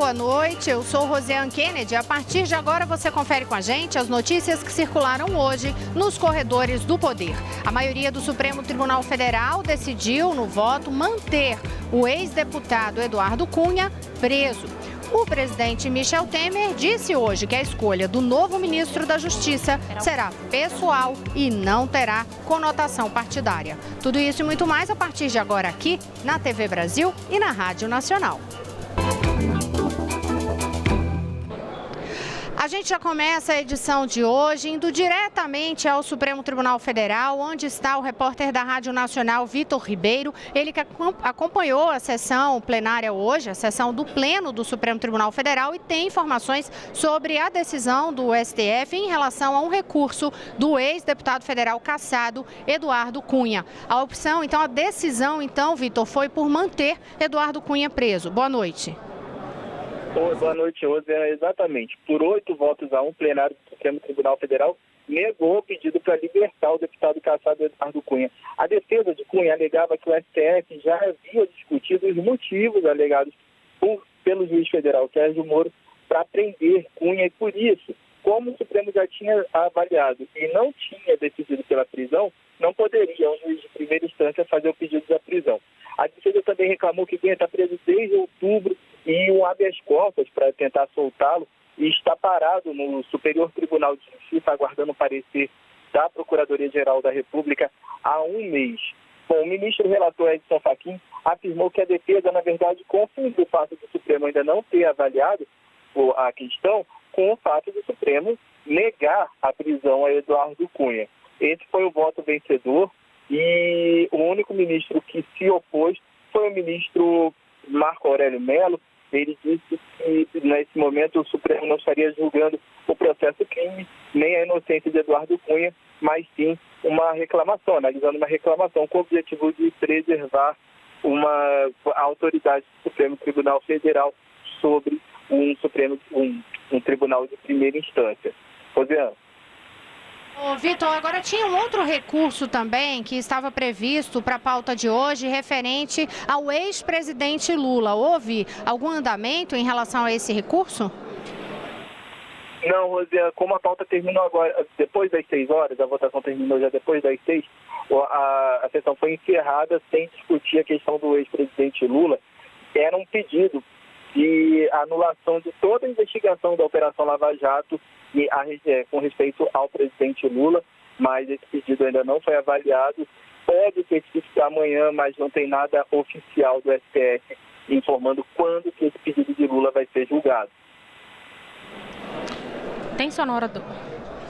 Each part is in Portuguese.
boa noite. Eu sou Rosiane Kennedy. A partir de agora você confere com a gente as notícias que circularam hoje nos corredores do poder. A maioria do Supremo Tribunal Federal decidiu no voto manter o ex-deputado Eduardo Cunha preso. O presidente Michel Temer disse hoje que a escolha do novo ministro da Justiça será pessoal e não terá conotação partidária. Tudo isso e muito mais a partir de agora aqui na TV Brasil e na Rádio Nacional. A gente já começa a edição de hoje indo diretamente ao Supremo Tribunal Federal, onde está o repórter da Rádio Nacional, Vitor Ribeiro. Ele que acompanhou a sessão plenária hoje, a sessão do Pleno do Supremo Tribunal Federal, e tem informações sobre a decisão do STF em relação a um recurso do ex-deputado federal cassado, Eduardo Cunha. A opção, então, a decisão, então, Vitor, foi por manter Eduardo Cunha preso. Boa noite. Boa noite, Rosiane. Exatamente. Por 8 votos a 1, o plenário do Supremo Tribunal Federal negou o pedido para libertar o deputado cassado Eduardo Cunha. A defesa de Cunha alegava que o STF já havia discutido os motivos alegados pelo juiz federal Sérgio Moro para prender Cunha e, por isso, como o Supremo já tinha avaliado e não tinha decidido pela prisão, não poderia um juiz de primeira instância fazer o pedido da prisão. A defesa também reclamou que Cunha está preso desde outubro e um habeas corpus para tentar soltá-lo e está parado no Superior Tribunal de Justiça aguardando o parecer da Procuradoria-Geral da República há um mês. Bom, o ministro relator Edson Fachin afirmou que a defesa, na verdade, confundiu o fato do Supremo ainda não ter avaliado a questão com o fato do Supremo negar a prisão a Eduardo Cunha. Esse foi o voto vencedor e o único ministro que se opôs foi o ministro Marco Aurélio Mello. Ele disse que, nesse momento, o Supremo não estaria julgando o processo crime, nem a inocência de Eduardo Cunha, mas sim uma reclamação, analisando uma reclamação com o objetivo de preservar a autoridade do Supremo Tribunal Federal sobre um tribunal de primeira instância. Rosiane. Vitor, agora tinha um outro recurso também que estava previsto para a pauta de hoje, referente ao ex-presidente Lula. Houve algum andamento em relação a esse recurso? Não, Rosiane, como a pauta terminou agora, depois das 6 horas, a votação terminou já depois das 6, a sessão foi encerrada sem discutir a questão do ex-presidente Lula. Era um pedido de anulação de toda a investigação da Operação Lava Jato com respeito ao presidente Lula, mas esse pedido ainda não foi avaliado. Pode ter sido amanhã, mas não tem nada oficial do STF informando quando que esse pedido de Lula vai ser julgado. Tem sonora do...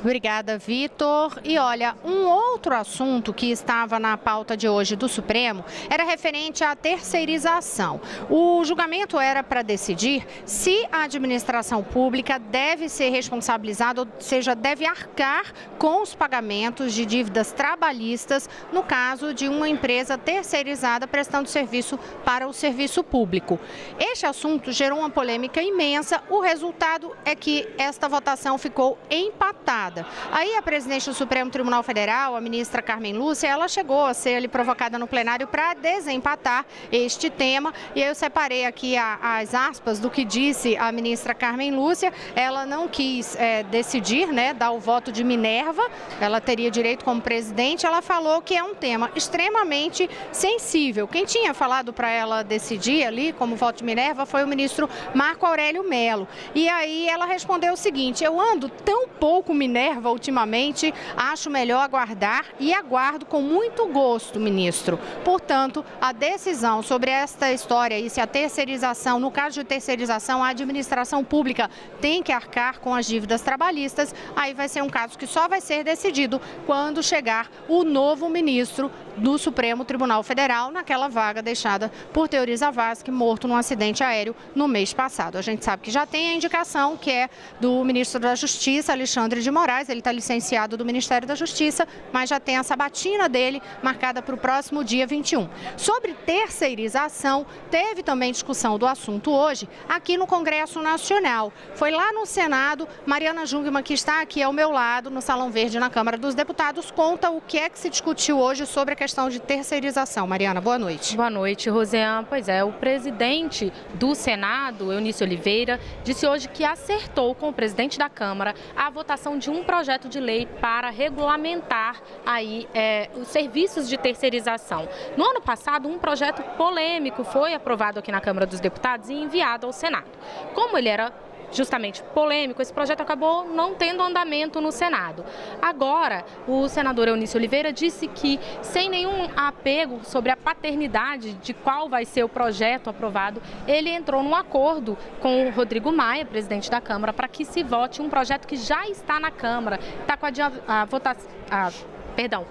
Obrigada, Vitor. E olha, um outro assunto que estava na pauta de hoje do Supremo era referente à terceirização. O julgamento era para decidir se a administração pública deve ser responsabilizada, ou seja, deve arcar com os pagamentos de dívidas trabalhistas no caso de uma empresa terceirizada prestando serviço para o serviço público. Este assunto gerou uma polêmica imensa. O resultado é que esta votação ficou empatada. Aí a presidente do Supremo Tribunal Federal, a ministra Carmen Lúcia, ela chegou a ser ali provocada no plenário para desempatar este tema. E eu separei aqui as aspas do que disse a ministra Carmen Lúcia. Ela não quis decidir, dar o voto de Minerva. Ela teria direito como presidente. Ela falou que é um tema extremamente sensível. Quem tinha falado para ela decidir ali como voto de Minerva foi o ministro Marco Aurélio Mello. E aí ela respondeu o seguinte: eu ando tão pouco Minerva ultimamente, acho melhor aguardar e aguardo com muito gosto, ministro. Portanto, a decisão sobre esta história e se a terceirização, no caso de terceirização, a administração pública tem que arcar com as dívidas trabalhistas, aí vai ser um caso que só vai ser decidido quando chegar o novo ministro do Supremo Tribunal Federal naquela vaga deixada por Teori Zavascki, morto num acidente aéreo no mês passado. A gente sabe que já tem a indicação que é do ministro da Justiça, Alexandre de Moraes. Moraes, ele está licenciado do Ministério da Justiça, mas já tem a sabatina dele marcada para o próximo dia 21. Sobre terceirização, teve também discussão do assunto hoje aqui no Congresso Nacional. Foi lá no Senado, Mariana Jungmann, que está aqui ao meu lado, no Salão Verde, na Câmara dos Deputados, conta o que é que se discutiu hoje sobre a questão de terceirização. Mariana, boa noite. Boa noite, Rosiane. Pois é, o presidente do Senado, Eunício Oliveira, disse hoje que acertou com o presidente da Câmara a votação de um projeto de lei para regulamentar aí os serviços de terceirização. No ano passado, um projeto polêmico foi aprovado aqui na Câmara dos Deputados e enviado ao Senado. Como ele era justamente polêmico, esse projeto acabou não tendo andamento no Senado. Agora, o senador Eunício Oliveira disse que, sem nenhum apego sobre a paternidade de qual vai ser o projeto aprovado, ele entrou num acordo com o Rodrigo Maia, presidente da Câmara, para que se vote um projeto que já está na Câmara, está com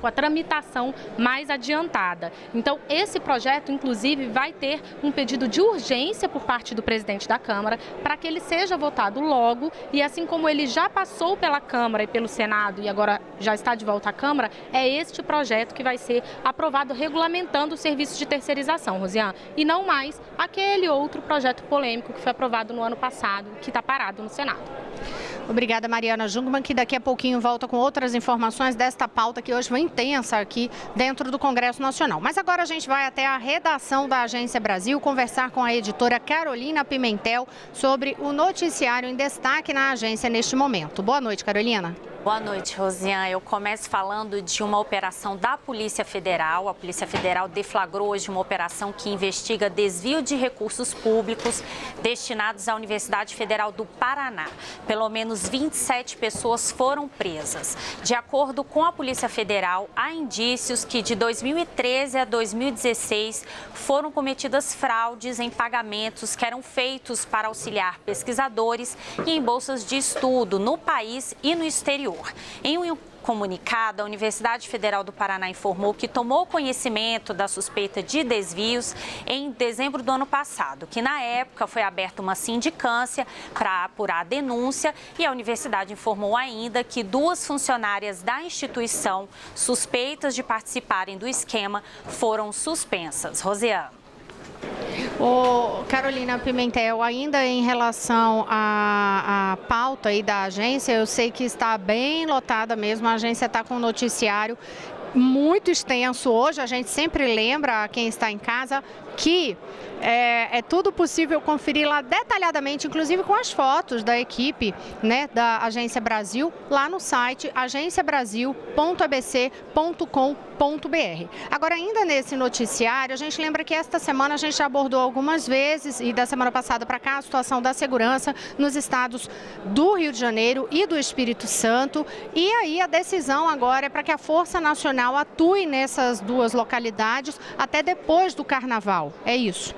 com a tramitação mais adiantada. Então, esse projeto, inclusive, vai ter um pedido de urgência por parte do presidente da Câmara para que ele seja votado logo e, assim como ele já passou pela Câmara e pelo Senado e agora já está de volta à Câmara, é este projeto que vai ser aprovado regulamentando os serviços de terceirização, Rosiane, e não mais aquele outro projeto polêmico que foi aprovado no ano passado, que está parado no Senado. Obrigada, Mariana Jungmann, que daqui a pouquinho volta com outras informações desta pauta que hoje foi intensa aqui dentro do Congresso Nacional. Mas agora a gente vai até a redação da Agência Brasil conversar com a editora Carolina Pimentel sobre o noticiário em destaque na agência neste momento. Boa noite, Carolina. Boa noite, Rosiane. Eu começo falando de uma operação da Polícia Federal. A Polícia Federal deflagrou hoje uma operação que investiga desvio de recursos públicos destinados à Universidade Federal do Paraná. Pelo menos 27 pessoas foram presas. De acordo com a Polícia Federal, há indícios que de 2013 a 2016 foram cometidas fraudes em pagamentos que eram feitos para auxiliar pesquisadores e em bolsas de estudo no país e no exterior. Em um comunicado, a Universidade Federal do Paraná informou que tomou conhecimento da suspeita de desvios em dezembro do ano passado, que na época foi aberta uma sindicância para apurar a denúncia e a universidade informou ainda que 2 funcionárias da instituição suspeitas de participarem do esquema foram suspensas. Rosiane. Carolina Pimentel, ainda em relação à pauta aí da agência, eu sei que está bem lotada mesmo, a agência está com um noticiário muito extenso hoje. A gente sempre lembra a quem está em casa que é tudo possível conferir lá detalhadamente, inclusive com as fotos da equipe, né, da Agência Brasil, lá no site agenciabrasil.abc.com.br. Agora, ainda nesse noticiário, a gente lembra que esta semana a gente já abordou algumas vezes, e da semana passada para cá, a situação da segurança nos estados do Rio de Janeiro e do Espírito Santo. E aí a decisão agora é para que a Força Nacional atue nessas 2 localidades até depois do Carnaval. É isso?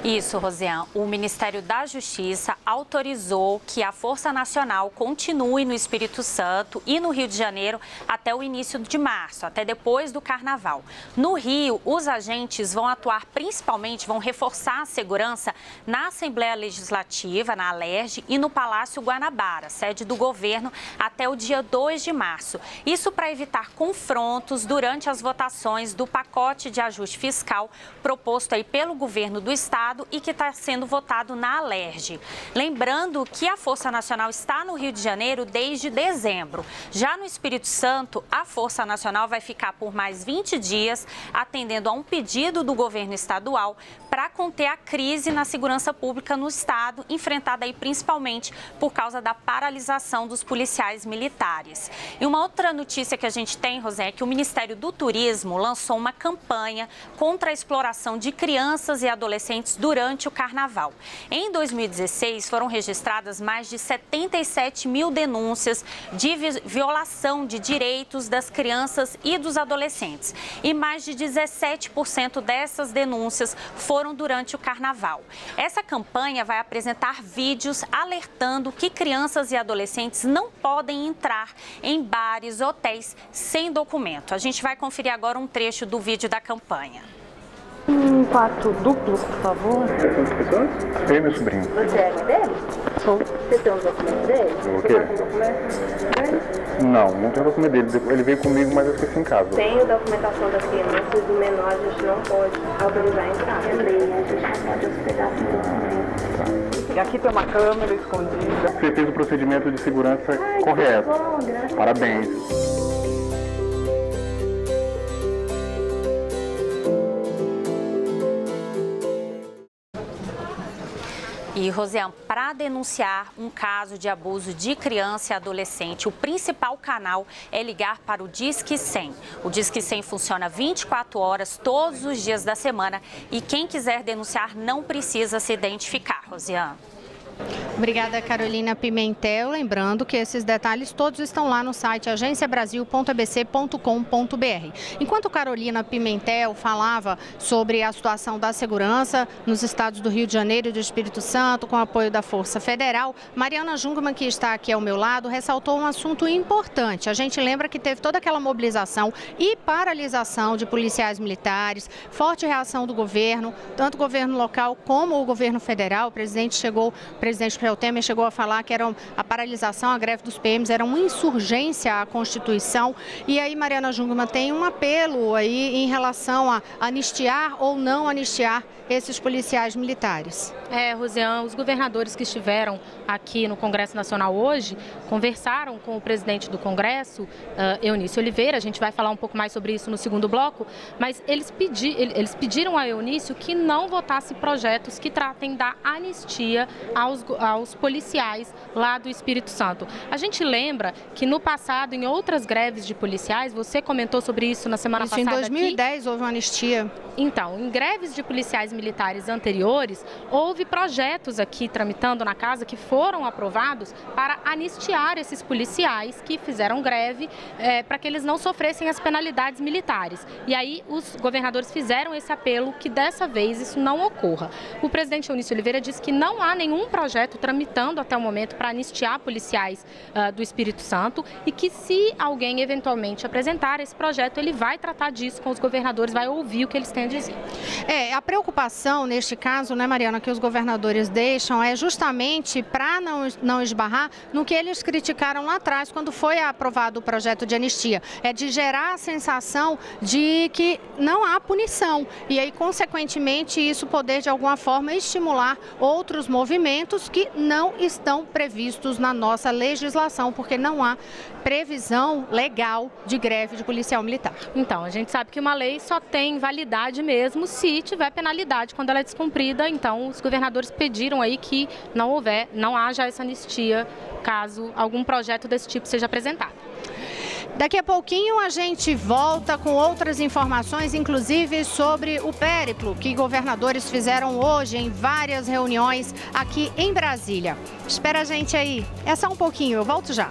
Isso, Rosiane. O Ministério da Justiça autorizou que a Força Nacional continue no Espírito Santo e no Rio de Janeiro até o início de março, até depois do Carnaval. No Rio, os agentes vão atuar principalmente, vão reforçar a segurança na Assembleia Legislativa, na Alerj, e no Palácio Guanabara, sede do governo, até o dia 2 de março. Isso para evitar confrontos durante as votações do pacote de ajuste fiscal proposto aí pelo governo do estado e que está sendo votado na Alerj. Lembrando que a Força Nacional está no Rio de Janeiro desde dezembro. Já no Espírito Santo, a Força Nacional vai ficar por mais 20 dias, atendendo a um pedido do governo estadual para conter a crise na segurança pública no estado, enfrentada aí principalmente por causa da paralisação dos policiais militares. E uma outra notícia que a gente tem, Rosé, é que o Ministério do Turismo lançou uma campanha contra a exploração de crianças e adolescentes durante o Carnaval. Em 2016, foram registradas mais de 77 mil denúncias de violação de direitos das crianças e dos adolescentes. E mais de 17% dessas denúncias foram durante o Carnaval. Essa campanha vai apresentar vídeos alertando que crianças e adolescentes não podem entrar em bares, hotéis sem documento. A gente vai conferir agora um trecho do vídeo da campanha. Um quarto duplo, por favor. Quantas pessoas? Eu e meu sobrinho. Você é dele? Sou. Você tem os documentos dele? O quê? Você tá com documentos dele? Não tenho documento dele. Ele veio comigo, mas eu esqueci em casa. Tem a documentação da criança e do menor, a gente não pode autorizar a entrar. É lei, a gente não pode hospedar sem documento. E aqui tem uma câmera escondida. Você fez o procedimento de segurança correto. Bom, parabéns. E, Rosiane, para denunciar um caso de abuso de criança e adolescente, o principal canal é ligar para o Disque 100. O Disque 100 funciona 24 horas, todos os dias da semana. E quem quiser denunciar não precisa se identificar, Rosiane. Obrigada, Carolina Pimentel. Lembrando que esses detalhes todos estão lá no site agenciabrasil.abc.com.br. Enquanto Carolina Pimentel falava sobre a situação da segurança nos estados do Rio de Janeiro e do Espírito Santo, com apoio da Força Federal, Mariana Jungmann, que está aqui ao meu lado, ressaltou um assunto importante. A gente lembra que teve toda aquela mobilização e paralisação de policiais militares, forte reação do governo, tanto o governo local como o governo federal. O presidente Michel Temer chegou a falar que a paralisação, a greve dos PMs era uma insurgência à Constituição. E aí Mariana Jungmann tem um apelo aí em relação a anistiar ou não anistiar esses policiais militares. Rosiane, os governadores que estiveram aqui no Congresso Nacional hoje conversaram com o presidente do Congresso, Eunício Oliveira. A gente vai falar um pouco mais sobre isso no segundo bloco, mas eles pediram a Eunício que não votasse projetos que tratem da anistia aos policiais lá do Espírito Santo. A gente lembra que no passado, em outras greves de policiais, você comentou sobre isso na semana passada. Em 2010 houve uma anistia. Então, em greves de policiais militares anteriores, houve projetos aqui tramitando na casa que foram aprovados para anistiar esses policiais que fizeram greve para que eles não sofressem as penalidades militares. E aí os governadores fizeram esse apelo que dessa vez isso não ocorra. O presidente Eunício Oliveira disse que não há nenhum projeto tramitando até o momento para anistiar policiais do Espírito Santo e que se alguém eventualmente apresentar esse projeto, ele vai tratar disso com os governadores, vai ouvir o que eles têm a dizer. A preocupação neste caso, né, Mariana, que os governadores deixam é justamente para não esbarrar no que eles criticaram lá atrás, quando foi aprovado o projeto de anistia. É de gerar a sensação de que não há punição e aí, consequentemente, isso poder de alguma forma estimular outros movimentos que não estão previstos na nossa legislação, porque não há previsão legal de greve de policial militar. Então, a gente sabe que uma lei só tem validade mesmo se tiver penalidade quando ela é descumprida. Então, os governadores pediram aí que não haja essa anistia caso algum projeto desse tipo seja apresentado. Daqui a pouquinho a gente volta com outras informações, inclusive sobre o périplo que governadores fizeram hoje em várias reuniões aqui em Brasília. Espera a gente aí. É só um pouquinho, eu volto já.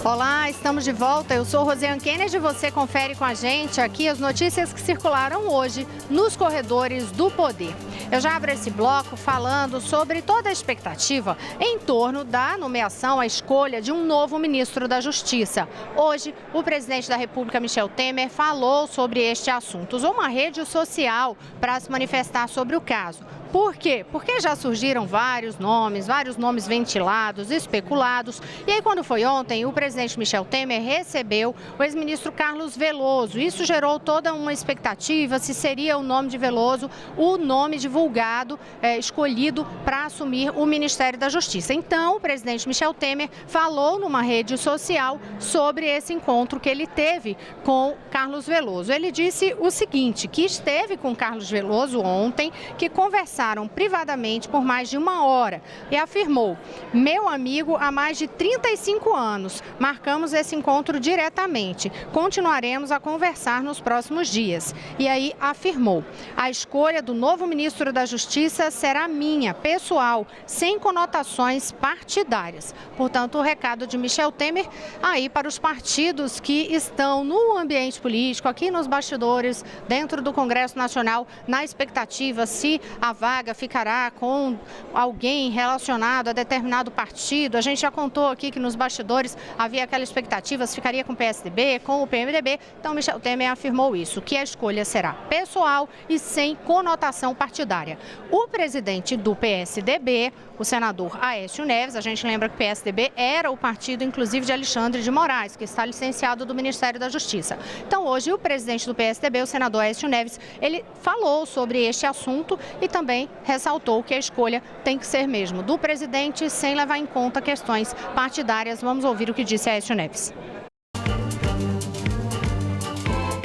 Olá, estamos de volta. Eu sou Rosiane Kennedy e você confere com a gente aqui as notícias que circularam hoje nos corredores do poder. Eu já abro esse bloco falando sobre toda a expectativa em torno da nomeação, a escolha de um novo ministro da Justiça. Hoje, o presidente da República, Michel Temer, falou sobre este assunto. Usou uma rede social para se manifestar sobre o caso. Por quê? Porque já surgiram vários nomes ventilados, especulados. E aí, quando foi ontem, o presidente Michel Temer recebeu o ex-ministro Carlos Veloso. Isso gerou toda uma expectativa se seria o nome de Veloso o nome divulgado, escolhido para assumir o Ministério da Justiça. Então, o presidente Michel Temer falou numa rede social sobre esse encontro que ele teve com Carlos Veloso. Ele disse o seguinte, que esteve com Carlos Veloso ontem, que conversaram privadamente por mais de 1 hora e afirmou: meu amigo há mais de 35 anos, marcamos esse encontro diretamente, continuaremos a conversar nos próximos dias. E aí afirmou: a escolha do novo ministro da Justiça será minha, pessoal, sem conotações partidárias. Portanto, o recado de Michel Temer aí para os partidos que estão no ambiente político político aqui nos bastidores, dentro do Congresso Nacional, na expectativa se a vaga ficará com alguém relacionado a determinado partido. A gente já contou aqui que nos bastidores havia aquela expectativa se ficaria com o PSDB, com o PMDB. Então, Michel Temer afirmou isso, que a escolha será pessoal e sem conotação partidária. O presidente do PSDB, o senador Aécio Neves, a gente lembra que o PSDB era o partido, inclusive, de Alexandre de Moraes, que está licenciado do Ministério da Justiça. Então, hoje, o presidente do PSDB, o senador Aécio Neves, ele falou sobre este assunto e também ressaltou que a escolha tem que ser mesmo do presidente, sem levar em conta questões partidárias. Vamos ouvir o que disse Aécio Neves.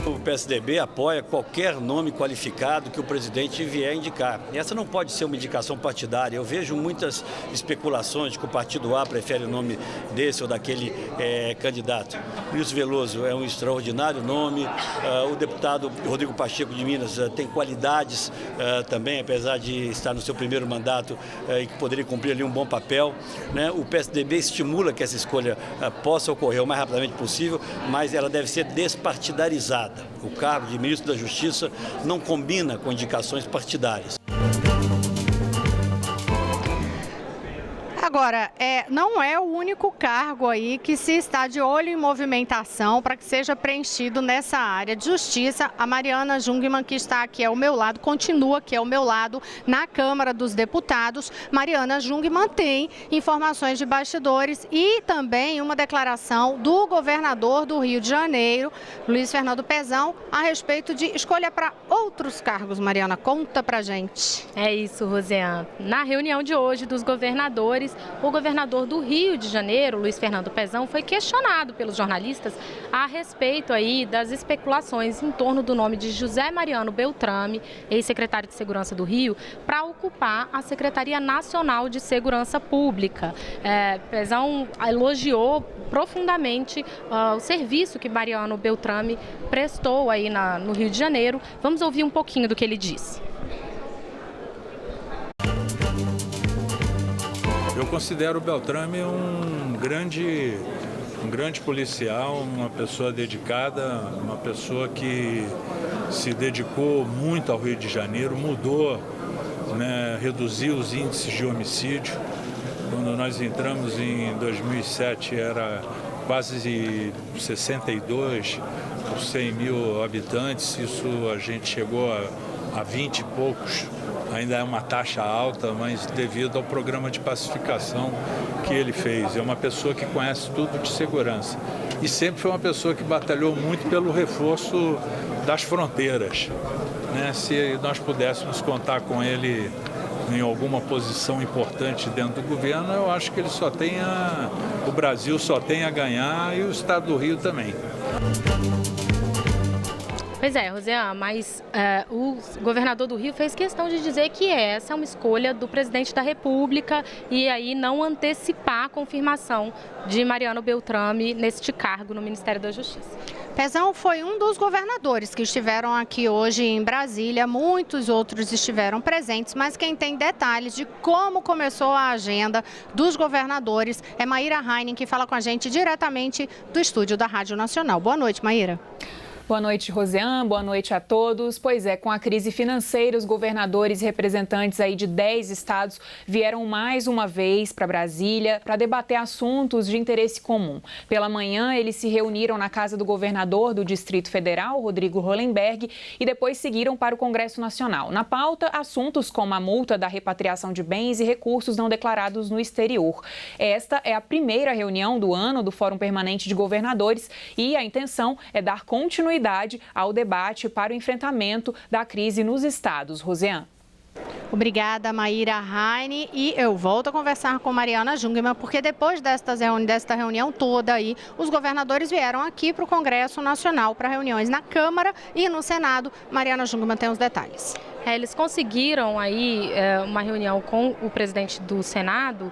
O PSDB apoia qualquer nome qualificado que o presidente vier a indicar. E essa não pode ser uma indicação partidária. Eu vejo muitas especulações de que o partido A prefere o nome desse ou daquele candidato. Luiz Veloso é um extraordinário nome. O deputado Rodrigo Pacheco de Minas tem qualidades também, apesar de estar no seu primeiro mandato e que poderia cumprir ali um bom papel, né? O PSDB estimula que essa escolha possa ocorrer o mais rapidamente possível, mas ela deve ser despartidarizada. O cargo de ministro da Justiça não combina com indicações partidárias. Agora, não é o único cargo aí que se está de olho em movimentação para que seja preenchido nessa área de justiça. A Mariana Jungmann, que está aqui ao meu lado, continua aqui ao meu lado na Câmara dos Deputados. Mariana Jungmann tem informações de bastidores e também uma declaração do governador do Rio de Janeiro, Luiz Fernando Pezão, a respeito de escolha para outros cargos. Mariana, conta pra gente. É isso, Rosiane. Na reunião de hoje dos governadores, o governador do Rio de Janeiro, Luiz Fernando Pezão, foi questionado pelos jornalistas a respeito aí das especulações em torno do nome de José Mariano Beltrame, ex-secretário de Segurança do Rio, para ocupar a Secretaria Nacional de Segurança Pública. Pezão elogiou profundamente o serviço que Mariano Beltrame prestou aí no Rio de Janeiro. Vamos ouvir um pouquinho do que ele disse. Eu considero o Beltrame um grande policial, uma pessoa dedicada, uma pessoa que se dedicou muito ao Rio de Janeiro, mudou, né, reduziu os índices de homicídio. Quando nós entramos em 2007 era quase 62 por 100 mil habitantes, isso a gente chegou a 20 e poucos. Ainda é uma taxa alta, mas devido ao programa de pacificação que ele fez. É uma pessoa que conhece tudo de segurança. E sempre foi uma pessoa que batalhou muito pelo reforço das fronteiras, né? Se nós pudéssemos contar com ele em alguma posição importante dentro do governo, eu acho que ele o Brasil só tem a ganhar e o Estado do Rio também. Pois é, Rosiane, mas o governador do Rio fez questão de dizer que essa é uma escolha do presidente da República e aí não antecipar a confirmação de Mariano Beltrame neste cargo no Ministério da Justiça. Pezão foi um dos governadores que estiveram aqui hoje em Brasília, muitos outros estiveram presentes, mas quem tem detalhes de como começou a agenda dos governadores é Maíra Heinen, que fala com a gente diretamente do estúdio da Rádio Nacional. Boa noite, Maíra. Boa noite, Rosiane. Boa noite a todos. Pois é, com a crise financeira, os governadores e representantes aí de 10 estados vieram mais uma vez para Brasília para debater assuntos de interesse comum. Pela manhã, eles se reuniram na casa do governador do Distrito Federal, Rodrigo Hollenberg, e depois seguiram para o Congresso Nacional. Na pauta, assuntos como a multa da repatriação de bens e recursos não declarados no exterior. Esta é a primeira reunião do ano do Fórum Permanente de Governadores e a intenção é dar continuidade ao debate para o enfrentamento da crise nos estados. Rosiane. Obrigada, Maíra Heinen. E eu volto a conversar com Mariana Jungmann, porque depois desta reunião toda aí, os governadores vieram aqui para o Congresso Nacional para reuniões na Câmara e no Senado. Mariana Jungmann tem os detalhes. Eles conseguiram aí uma reunião com o presidente do Senado,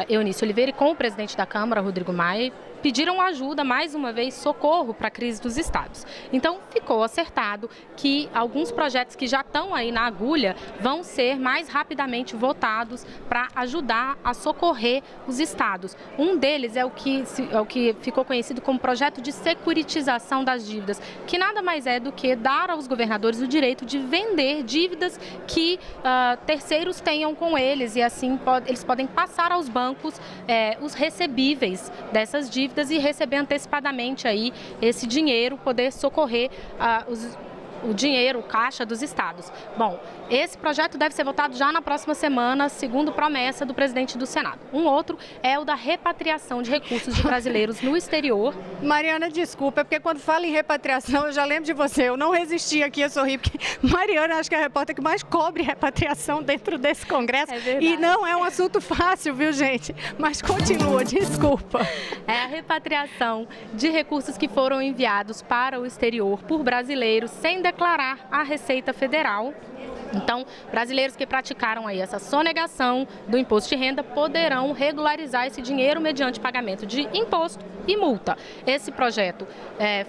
Eunício Oliveira, e com o presidente da Câmara, Rodrigo Maia, pediram ajuda, mais uma vez, socorro para a crise dos estados. Então, ficou acertado que alguns projetos que já estão aí na agulha vão ser mais rapidamente votados para ajudar a socorrer os estados. Um deles é o que ficou conhecido como projeto de securitização das dívidas, que nada mais é do que dar aos governadores o direito de vender dívidas que terceiros tenham com eles, e assim eles podem passar aos bancos os recebíveis dessas dívidas e receber antecipadamente aí esse dinheiro, poder socorrer o dinheiro, o caixa dos estados. Bom, esse projeto deve ser votado já na próxima semana, segundo promessa do presidente do Senado. Um outro é o da repatriação de recursos de brasileiros no exterior. Mariana, desculpa, é porque quando fala em repatriação, eu já lembro de você. Eu não resisti aqui a sorrir, porque Mariana, acho que é a repórter que mais cobre repatriação dentro desse Congresso. É verdade. E não é um assunto fácil, viu, gente? Mas continua, desculpa. É a repatriação de recursos que foram enviados para o exterior por brasileiros sem declarar à Receita Federal. Então, brasileiros que praticaram aí essa sonegação do imposto de renda poderão regularizar esse dinheiro mediante pagamento de imposto e multa. Esse projeto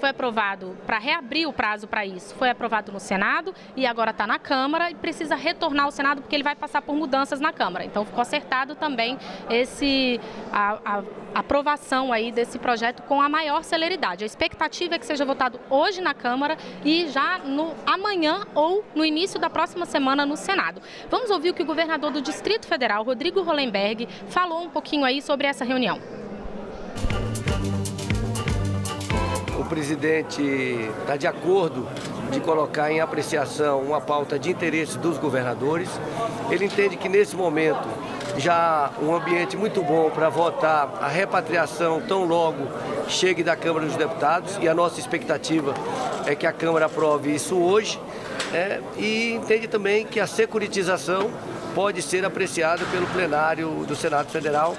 foi aprovado para reabrir o prazo para isso. Foi aprovado no Senado e agora está na Câmara e precisa retornar ao Senado porque ele vai passar por mudanças na Câmara. Então, ficou acertado também a aprovação aí desse projeto com a maior celeridade. A expectativa é que seja votado hoje na Câmara e já amanhã ou no início da próxima semana no Senado. Vamos ouvir o que o governador do Distrito Federal, Rodrigo Hollenberg, falou um pouquinho aí sobre essa reunião. O presidente está de acordo de colocar em apreciação uma pauta de interesse dos governadores. Ele entende que nesse momento já há um ambiente muito bom para votar a repatriação tão logo chegue da Câmara dos Deputados, e a nossa expectativa é que a Câmara aprove isso hoje, e entende também que a securitização pode ser apreciada pelo plenário do Senado Federal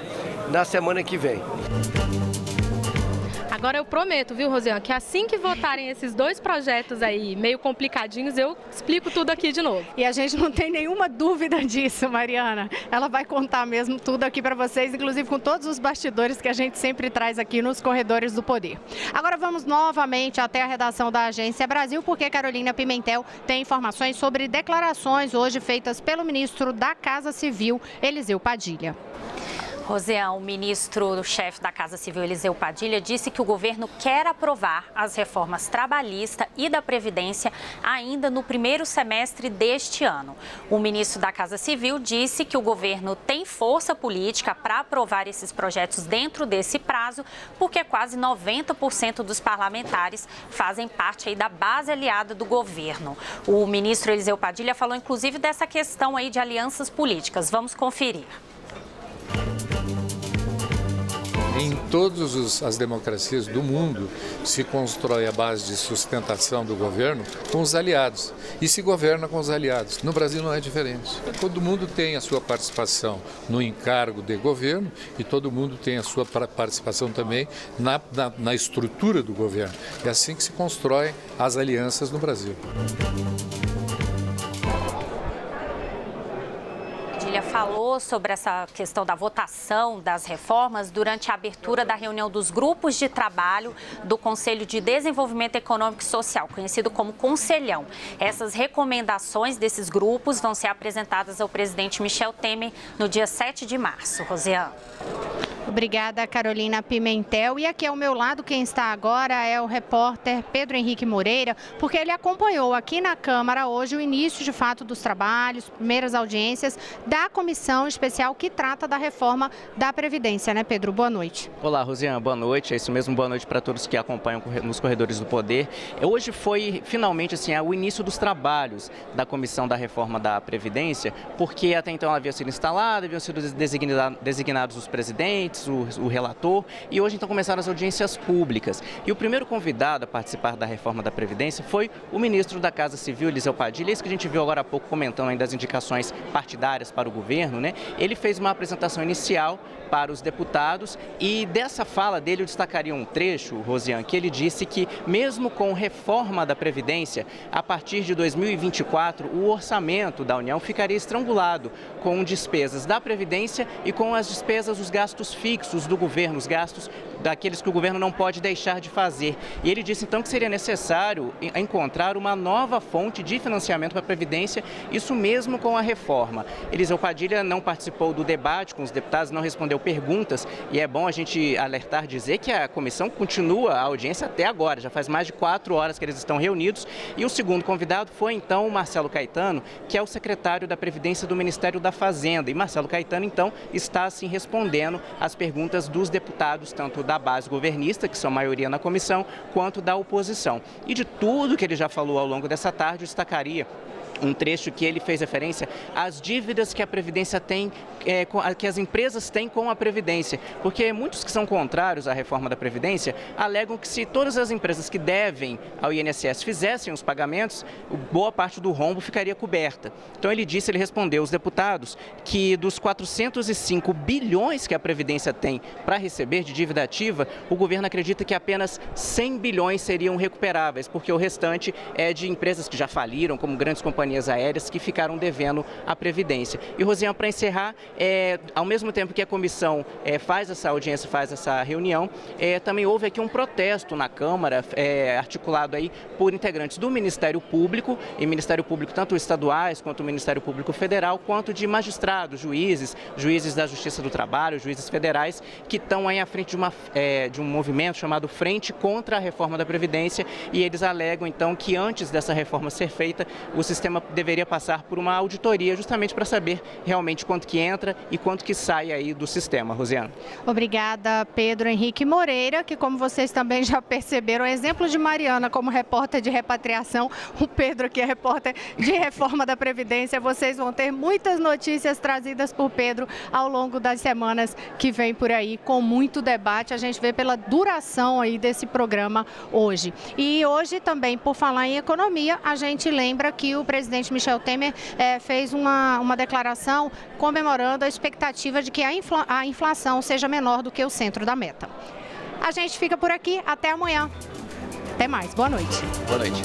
na semana que vem. Agora eu prometo, viu, Rosiane, que assim que votarem esses dois projetos aí meio complicadinhos, eu explico tudo aqui de novo. E a gente não tem nenhuma dúvida disso, Mariana. Ela vai contar mesmo tudo aqui para vocês, inclusive com todos os bastidores que a gente sempre traz aqui nos Corredores do Poder. Agora vamos novamente até a redação da Agência Brasil, porque Carolina Pimentel tem informações sobre declarações hoje feitas pelo ministro da Casa Civil, Eliseu Padilha. Rosiane, o ministro-chefe da Casa Civil, Eliseu Padilha, disse que o governo quer aprovar as reformas trabalhista e da Previdência ainda no primeiro semestre deste ano. O ministro da Casa Civil disse que o governo tem força política para aprovar esses projetos dentro desse prazo, porque quase 90% dos parlamentares fazem parte aí da base aliada do governo. O ministro Eliseu Padilha falou inclusive dessa questão aí de alianças políticas. Vamos conferir. Em todas as democracias do mundo se constrói a base de sustentação do governo com os aliados e se governa com os aliados. No Brasil não é diferente. Todo mundo tem a sua participação no encargo de governo e todo mundo tem a sua participação também na estrutura do governo. É assim que se constroem as alianças no Brasil. Falou sobre essa questão da votação das reformas durante a abertura da reunião dos grupos de trabalho do Conselho de Desenvolvimento Econômico e Social, conhecido como Conselhão. Essas recomendações desses grupos vão ser apresentadas ao presidente Michel Temer no dia 7 de março. Rosiane. Obrigada, Carolina Pimentel. E aqui ao meu lado, quem está agora é o repórter Pedro Henrique Moreira, porque ele acompanhou aqui na Câmara hoje o início, de fato, dos trabalhos, primeiras audiências da comissão especial que trata da reforma da Previdência, né, Pedro? Boa noite. Olá, Rosiane, boa noite. É isso mesmo, boa noite para todos que acompanham nos Corredores do Poder. Hoje foi, finalmente, assim, o início dos trabalhos da comissão da reforma da Previdência, porque até então ela havia sido instalada, haviam sido designados os presidentes, o relator, e hoje então começaram as audiências públicas. E o primeiro convidado a participar da reforma da Previdência foi o ministro da Casa Civil, Eliseu Padilha, isso que a gente viu agora há pouco comentando ainda das indicações partidárias para o governo, né? Ele fez uma apresentação inicial para os deputados e dessa fala dele eu destacaria um trecho, Rosiane, que ele disse que mesmo com reforma da Previdência, a partir de 2024, o orçamento da União ficaria estrangulado com despesas da Previdência e com as despesas, os gastos fixos do governo, os gastos daqueles que o governo não pode deixar de fazer. E ele disse então que seria necessário encontrar uma nova fonte de financiamento para a Previdência, isso mesmo com a reforma. Eliseu Padilha não participou do debate com os deputados, não respondeu perguntas, e é bom a gente alertar, dizer que a comissão continua a audiência até agora, já faz mais de 4 horas que eles estão reunidos, e o segundo convidado foi então o Marcelo Caetano, que é o secretário da Previdência do Ministério da Fazenda, e Marcelo Caetano então está assim respondendo às perguntas dos deputados, tanto da base governista, que são a maioria na comissão, quanto da oposição. E de tudo que ele já falou ao longo dessa tarde, destacaria um trecho que ele fez referência às dívidas que a Previdência tem, que as empresas têm com a Previdência. Porque muitos que são contrários à reforma da Previdência alegam que se todas as empresas que devem ao INSS fizessem os pagamentos, boa parte do rombo ficaria coberta. Então ele respondeu aos deputados que dos 405 bilhões que a Previdência tem para receber de dívida ativa, o governo acredita que apenas 100 bilhões seriam recuperáveis, porque o restante é de empresas que já faliram, como grandes companhias aéreas que ficaram devendo à Previdência. E, Rosiane, para encerrar, ao mesmo tempo que a comissão faz essa audiência, faz essa reunião, também houve aqui um protesto na Câmara, articulado aí por integrantes do Ministério Público, e Ministério Público tanto estaduais quanto o Ministério Público Federal, quanto de magistrados, juízes da Justiça do Trabalho, juízes federais, que estão aí à frente de um movimento chamado Frente contra a Reforma da Previdência, e eles alegam então que antes dessa reforma ser feita, o sistema deveria passar por uma auditoria justamente para saber realmente quanto que entra e quanto que sai aí do sistema. Rosiane. Obrigada, Pedro Henrique Moreira, que como vocês também já perceberam, exemplo de Mariana como repórter de repatriação, o Pedro que é repórter de reforma da Previdência. Vocês vão ter muitas notícias trazidas por Pedro ao longo das semanas que vem por aí, com muito debate. A gente vê pela duração aí desse programa hoje. E hoje também, por falar em economia, a gente lembra que o presidente Michel Temer fez uma declaração comemorando a expectativa de que a inflação seja menor do que o centro da meta. A gente fica por aqui, até amanhã. Até mais, boa noite. Boa noite.